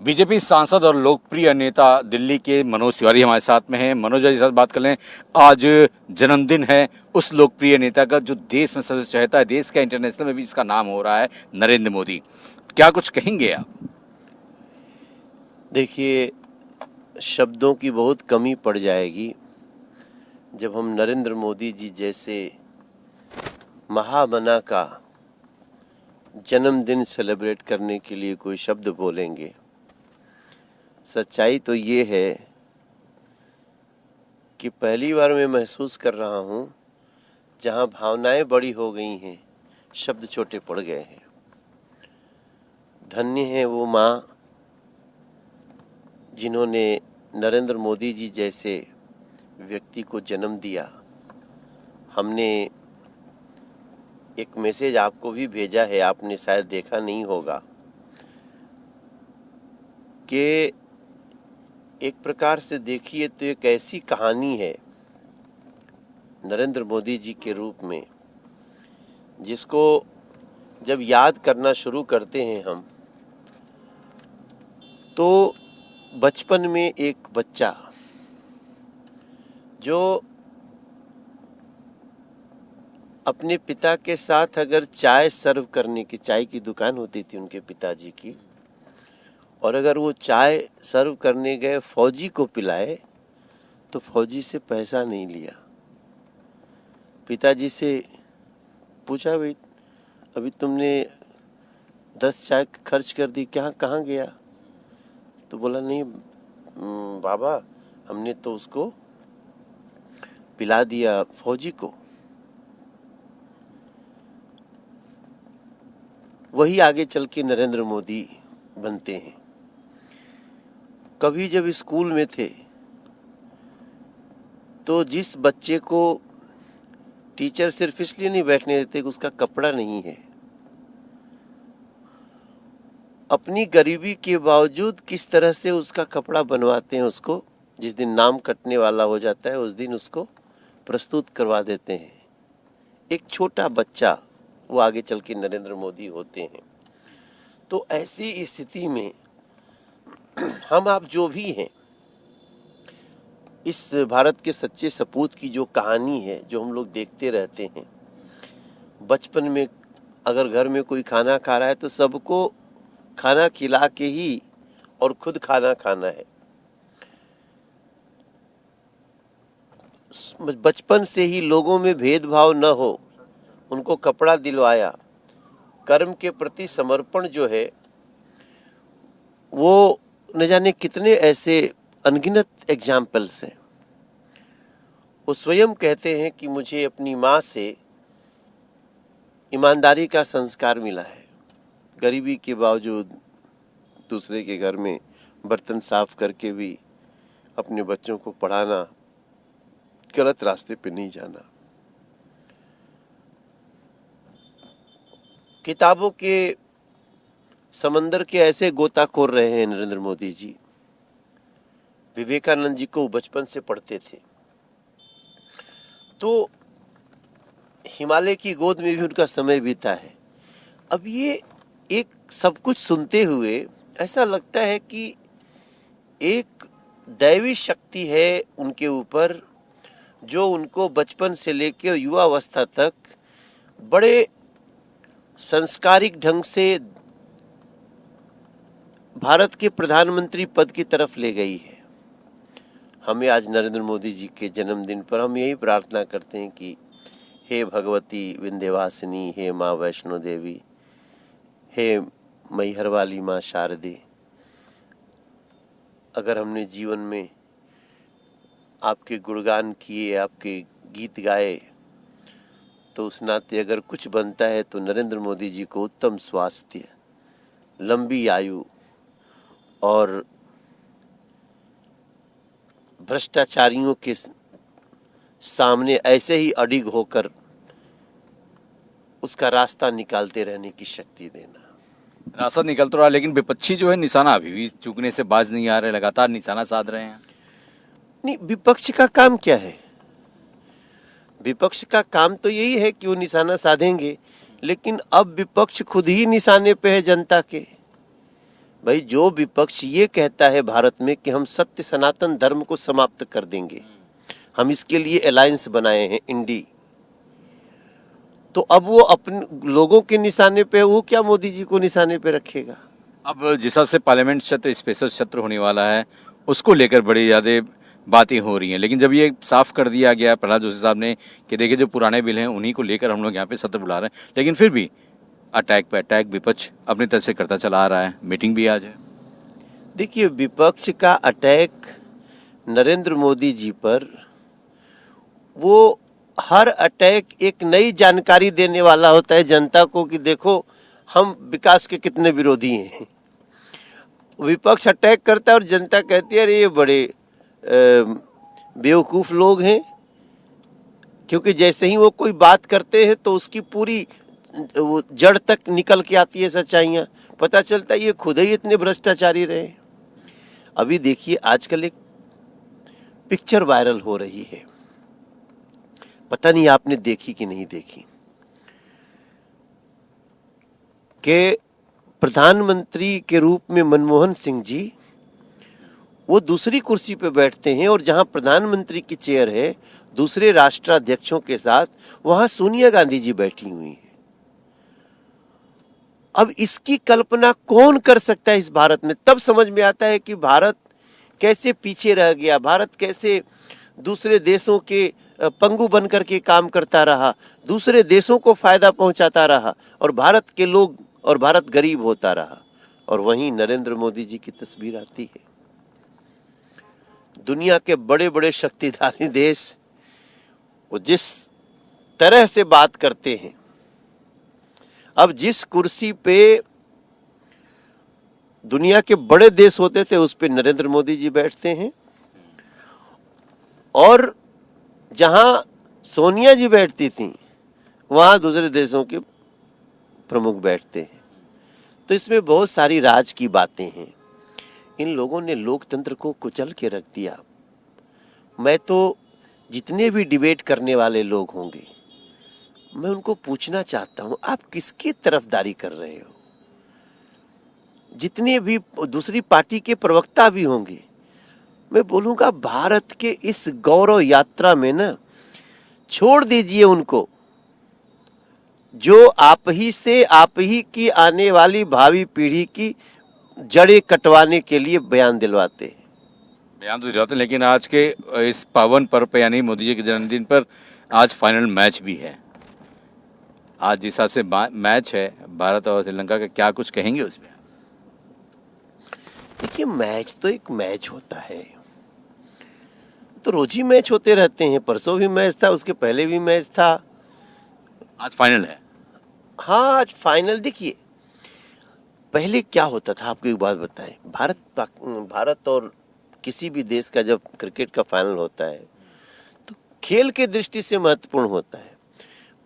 BJP सांसद और लोकप्रिय नेता दिल्ली के मनोज तिवारी हमारे साथ में हैं। मनोज जी के साथ बात कर लें। आज जन्मदिन है उस लोकप्रिय नेता का जो देश में सबसे चहेता है, देश का इंटरनेशनल में भी इसका नाम हो रहा है, नरेंद्र मोदी। क्या कुछ कहेंगे आप? देखिए, शब्दों की बहुत कमी पड़ जाएगी जब हम नरेंद्र मोदी जी जैसे महामना का जन्मदिन सेलिब्रेट करने के लिए कोई शब्द बोलेंगे। सच्चाई तो ये है कि पहली बार मैं महसूस कर रहा हूँ जहाँ भावनाएं बड़ी हो गई हैं, शब्द छोटे पड़ गए हैं। धन्य है वो माँ जिन्होंने नरेंद्र मोदी जी जैसे व्यक्ति को जन्म दिया। हमने एक मैसेज आपको भी भेजा है, आपने शायद देखा नहीं होगा, कि एक प्रकार से देखिए तो एक ऐसी कहानी है नरेंद्र मोदी जी के रूप में जिसको जब याद करना शुरू करते हैं हम, तो बचपन में एक बच्चा जो अपने पिता के साथ अगर चाय सर्व करने की, चाय की दुकान होती थी उनके पिताजी की, और अगर वो चाय सर्व करने गए फौजी को पिलाए तो फौजी से पैसा नहीं लिया। पिताजी से पूछा, भाई अभी तुमने 10 चाय खर्च कर दी, क्या कहाँ गया? तो बोला, नहीं बाबा, हमने तो उसको पिला दिया फौजी को। वही आगे चल के नरेंद्र मोदी बनते हैं। कभी जब स्कूल में थे तो जिस बच्चे को टीचर सिर्फ इसलिए नहीं बैठने देते कि उसका कपड़ा नहीं है, अपनी गरीबी के बावजूद किस तरह से उसका कपड़ा बनवाते हैं, उसको जिस दिन नाम कटने वाला हो जाता है उस दिन उसको प्रस्तुत करवा देते हैं। एक छोटा बच्चा, वो आगे चल के नरेंद्र मोदी होते हैं। तो ऐसी स्थिति में हम आप जो भी हैं, इस भारत के सच्चे सपूत की जो कहानी है, जो हम लोग देखते रहते हैं, बचपन में अगर घर में कोई खाना खा रहा है तो सबको खाना खिला के ही और खुद खाना खाना है। बचपन से ही लोगों में भेदभाव न हो, उनको कपड़ा दिलवाया। कर्म के प्रति समर्पण जो है वो न जाने कितने ऐसे अनगिनत एग्जाम्पल्स हैं। वो स्वयं कहते हैं कि मुझे अपनी माँ से ईमानदारी का संस्कार मिला है। गरीबी के बावजूद दूसरे के घर में बर्तन साफ करके भी अपने बच्चों को पढ़ाना, गलत रास्ते पे नहीं जाना। किताबों के समंदर के ऐसे गोताखोर रहे हैं नरेंद्र मोदी जी। विवेकानंद जी को बचपन से पढ़ते थे, तो हिमालय की गोद में भी उनका समय बीता है। अब ये एक सब कुछ सुनते हुए ऐसा लगता है कि एक दैवी शक्ति है उनके ऊपर, जो उनको बचपन से लेकर युवावस्था तक बड़े संस्कारिक ढंग से भारत के प्रधानमंत्री पद की तरफ ले गई है। हमें आज नरेंद्र मोदी जी के जन्मदिन पर हम यही प्रार्थना करते हैं कि हे भगवती विंध्यवासिनी, हे माँ वैष्णो देवी, हे मैहर वाली माँ शारदे, अगर हमने जीवन में आपके गुणगान किए, आपके गीत गाए, तो उस नाते अगर कुछ बनता है तो नरेंद्र मोदी जी को उत्तम स्वास्थ्य, लंबी आयु और भ्रष्टाचारियों के सामने ऐसे ही अडिग होकर उसका रास्ता निकालते रहने की शक्ति देना। रास्ता निकल तो रहा, लेकिन विपक्षी जो है निशाना अभी भी चूकने से बाज नहीं आ रहे, लगातार निशाना साध रहे हैं। नहीं, विपक्ष का काम क्या है? विपक्ष का काम तो यही है कि वो निशाना साधेंगे, लेकिन अब विपक्ष खुद ही निशाने पे है जनता के। भाई जो विपक्ष ये कहता है भारत में कि हम सत्य सनातन धर्म को समाप्त कर देंगे, हम इसके लिए अलायंस बनाए हैं इंडी, तो अब वो अपने लोगों के निशाने पे, वो क्या मोदी जी को निशाने पे रखेगा। अब जिस हिसाब से पार्लियामेंट सत्र स्पेशल सत्र होने वाला है उसको लेकर बड़ी ज़्यादा बातें हो रही हैं, लेकिन जब ये साफ कर दिया गया प्रहलाद जोशी साहब ने कि देखिए जो पुराने बिल हैं उन्हीं को लेकर हम लोग यहाँ पे सत्र बुला रहे हैं, लेकिन फिर भी अटैक पे अटैक विपक्ष अपनी तरफ से करता चला आ रहा है। मीटिंग भी आज है। देखिए, विपक्ष का अटैक नरेंद्र मोदी जी पर, वो हर अटैक एक नई जानकारी देने वाला होता है जनता को कि देखो हम विकास के कितने विरोधी हैं। विपक्ष अटैक करता है और जनता कहती है अरे ये बड़े बेवकूफ लोग हैं, क्योंकि जैसे ही वो कोई बात करते हैं तो उसकी पूरी वो जड़ तक निकल के आती है सच्चाइयाँ, पता चलता है ये खुद ही इतने भ्रष्टाचारी रहे। अभी देखिए आजकल एक पिक्चर वायरल हो रही है, पता नहीं आपने देखी कि नहीं देखी, कि प्रधानमंत्री के रूप में मनमोहन सिंह जी वो दूसरी कुर्सी पे बैठते हैं और जहां प्रधानमंत्री की चेयर है दूसरे राष्ट्राध्यक्षों के साथ, वहां सोनिया गांधी जी बैठी हुई हैं। अब इसकी कल्पना कौन कर सकता है इस भारत में? तब समझ में आता है कि भारत कैसे पीछे रह गया, भारत कैसे दूसरे देशों के पंगु बन करके काम करता रहा, दूसरे देशों को फायदा पहुंचाता रहा और भारत के लोग और भारत गरीब होता रहा। और वहीं नरेंद्र मोदी जी की तस्वीर आती है। दुनिया के बड़े बड़े शक्तिशाली देश वो जिस तरह से बात करते हैं, अब जिस कुर्सी पे दुनिया के बड़े देश होते थे उस पे नरेंद्र मोदी जी बैठते हैं, और जहां सोनिया जी बैठती थी वहां दूसरे देशों के प्रमुख बैठते हैं। तो इसमें बहुत सारी राज की बातें हैं। इन लोगों ने लोकतंत्र को कुचल के रख दिया। मैं तो जितने भी डिबेट करने वाले लोग होंगे, मैं उनको पूछना चाहता हूं आप किसकी तरफदारी कर रहे हो? जितने भी दूसरी पार्टी के प्रवक्ता भी होंगे, मैं बोलूंगा भारत के इस गौरव यात्रा में ना छोड़ दीजिए उनको, जो आप ही की आने वाली भावी पीढ़ी की जड़ें कटवाने के लिए बयान दिलवाते हैं। बयान तो दिलवाते हैं, लेकिन आज के इस पावन पर्व पे यानी मोदी जी के जन्मदिन पर आज फाइनल मैच भी है। आज जिस हिसाब से मैच है भारत और श्रीलंका का, क्या कुछ कहेंगे उसमें? देखिए, मैच तो एक मैच होता है, तो रोज ही मैच होते रहते हैं। परसों भी मैच था, उसके पहले भी मैच था, आज फाइनल है। हाँ, आज फाइनल। देखिए, पहले क्या होता था आपको एक बात बताएं, भारत और किसी भी देश का जब क्रिकेट का फाइनल होता है तो खेल के दृष्टि से महत्वपूर्ण होता है।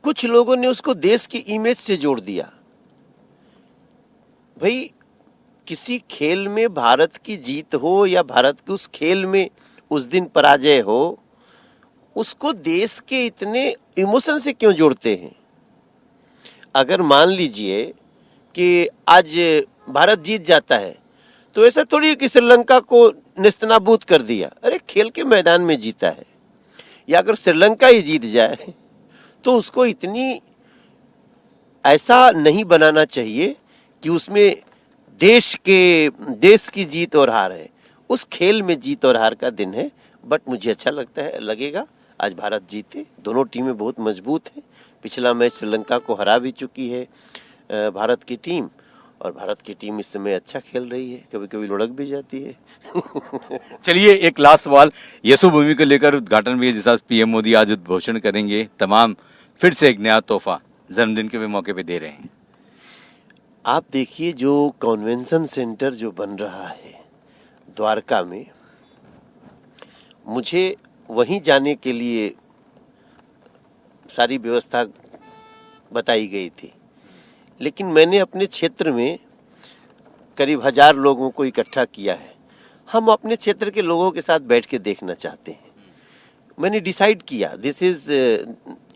कुछ लोगों ने उसको देश की इमेज से जोड़ दिया। भाई, किसी खेल में भारत की जीत हो या भारत के उस खेल में उस दिन पराजय हो, उसको देश के इतने इमोशन से क्यों जोड़ते हैं? अगर मान लीजिए कि आज भारत जीत जाता है तो ऐसा थोड़ी है कि श्रीलंका को नेस्तनाबूद कर दिया। अरे, खेल के मैदान में जीता है। या अगर श्रीलंका ही जीत जाए तो उसको इतनी ऐसा नहीं बनाना चाहिए कि उसमें देश की जीत और हार है। उस खेल में जीत और हार का दिन है। बट मुझे अच्छा लगेगा आज भारत जीते। दोनों टीमें बहुत मजबूत हैं। पिछला मैच श्रीलंका को हरा भी चुकी है भारत की टीम, और भारत की टीम इस समय अच्छा खेल रही है, कभी कभी लुढ़क भी जाती है। चलिए, एक लास्ट सवाल, यशु भूमि को लेकर उद्घाटन भी जिस पीएम मोदी आज उद्घोषण करेंगे, तमाम फिर से एक नया तोहफा जन्मदिन के भी मौके पे दे रहे हैं। आप देखिए, जो कन्वेंशन सेंटर जो बन रहा है द्वारका में, मुझे वहीं जाने के लिए सारी व्यवस्था बताई गई थी, लेकिन मैंने अपने क्षेत्र में करीब 1000 लोगों को इकट्ठा किया है। हम अपने क्षेत्र के लोगों के साथ बैठ के देखना चाहते हैं। मैंने डिसाइड किया,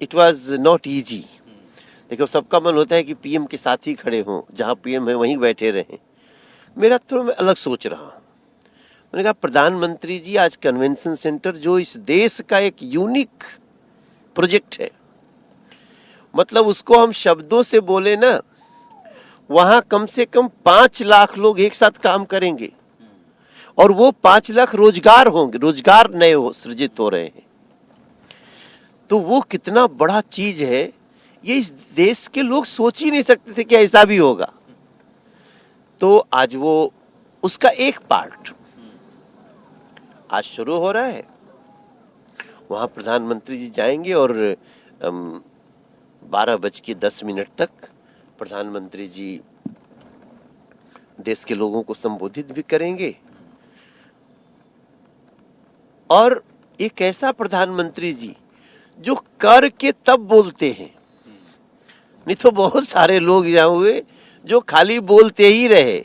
इट वाज नॉट इजी। देखो, सबका मन होता है कि पीएम के साथ ही खड़े हों, जहां पीएम है वहीं बैठे रहें। मेरा थोड़ा मैं अलग सोच रहा हूँ। मैंने कहा प्रधानमंत्री जी आज कन्वेंशन सेंटर जो इस देश का एक यूनिक प्रोजेक्ट है, मतलब उसको हम शब्दों से बोले ना, वहां कम से कम 5 लाख लोग एक साथ काम करेंगे और वो 5 लाख रोजगार होंगे, रोजगार नए सृजित हो रहे हैं। तो वो कितना बड़ा चीज है, ये इस देश के लोग सोच ही नहीं सकते थे कि ऐसा भी होगा। तो आज वो उसका एक पार्ट आज शुरू हो रहा है। वहां प्रधानमंत्री जी जाएंगे और 12:10 तक प्रधानमंत्री जी देश के लोगों को संबोधित भी करेंगे। और एक ऐसा प्रधानमंत्री जी जो कर के तब बोलते हैं, नहीं तो बहुत सारे लोग यहाँ हुए जो खाली बोलते ही रहे,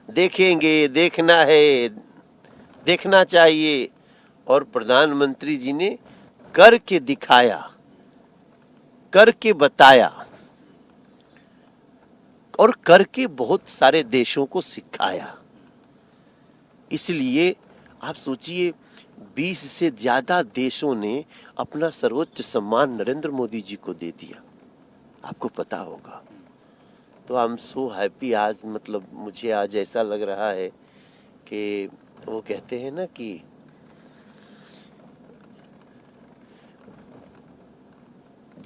देखेंगे, देखना है, देखना चाहिए। और प्रधानमंत्री जी ने करके दिखाया, करके बताया और करके बहुत सारे देशों को सिखाया। इसलिए आप सोचिए 20 से ज्यादा देशों ने अपना सर्वोच्च सम्मान नरेंद्र मोदी जी को दे दिया, आपको पता होगा। तो आई एम सो हैप्पी आज, मतलब मुझे आज ऐसा लग रहा है कि वो कहते हैं ना कि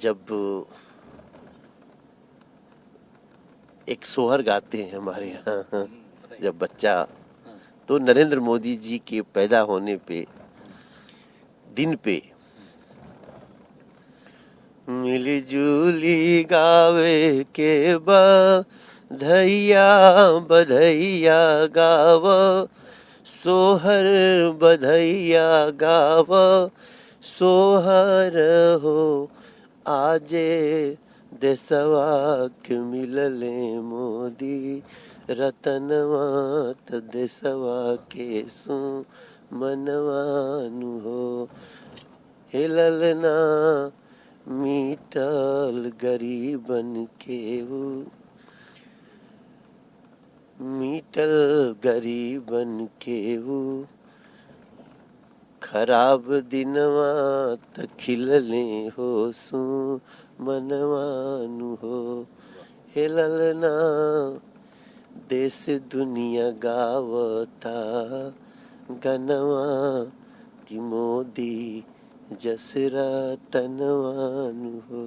जब एक सोहर गाते हैं हमारे यहाँ जब बच्चा, तो नरेंद्र मोदी जी के पैदा होने पे दिन पे मिली जुली गावे के बधैया बधैया गाव, सोहर बधैया गाव, सोहर हो आजे देशवा के मिलले मोदी रतनवा त देशवा के सु मनवानु हो, हिलल ना मीटल गरीबन के वो, मीटल गरीबन के वो, खराब दिनवा त खिलले हो सु मनवानु हो, हिलल ना देश दुनिया गावता गनवा कि मोदी जसरा तनवानु हो।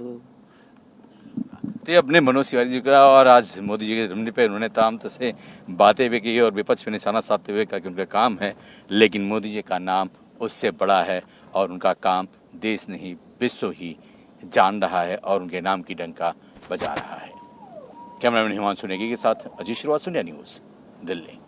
तो ये अपने मनोज तिवारी जी का, और आज मोदी जी के जन्मदिन पर उन्होंने तमाम तरह से बातें भी की और विपक्ष पे निशाना साधते हुए कहा कि उनका काम है, लेकिन मोदी जी का नाम उससे बड़ा है और उनका काम देश नहीं विश्व ही जान रहा है और उनके नाम की डंका बजा रहा है। कैमरामैन हिमांशु नेगी के साथ अजीत श्रीवास्तव, इंडिया न्यूज़, दिल्ली।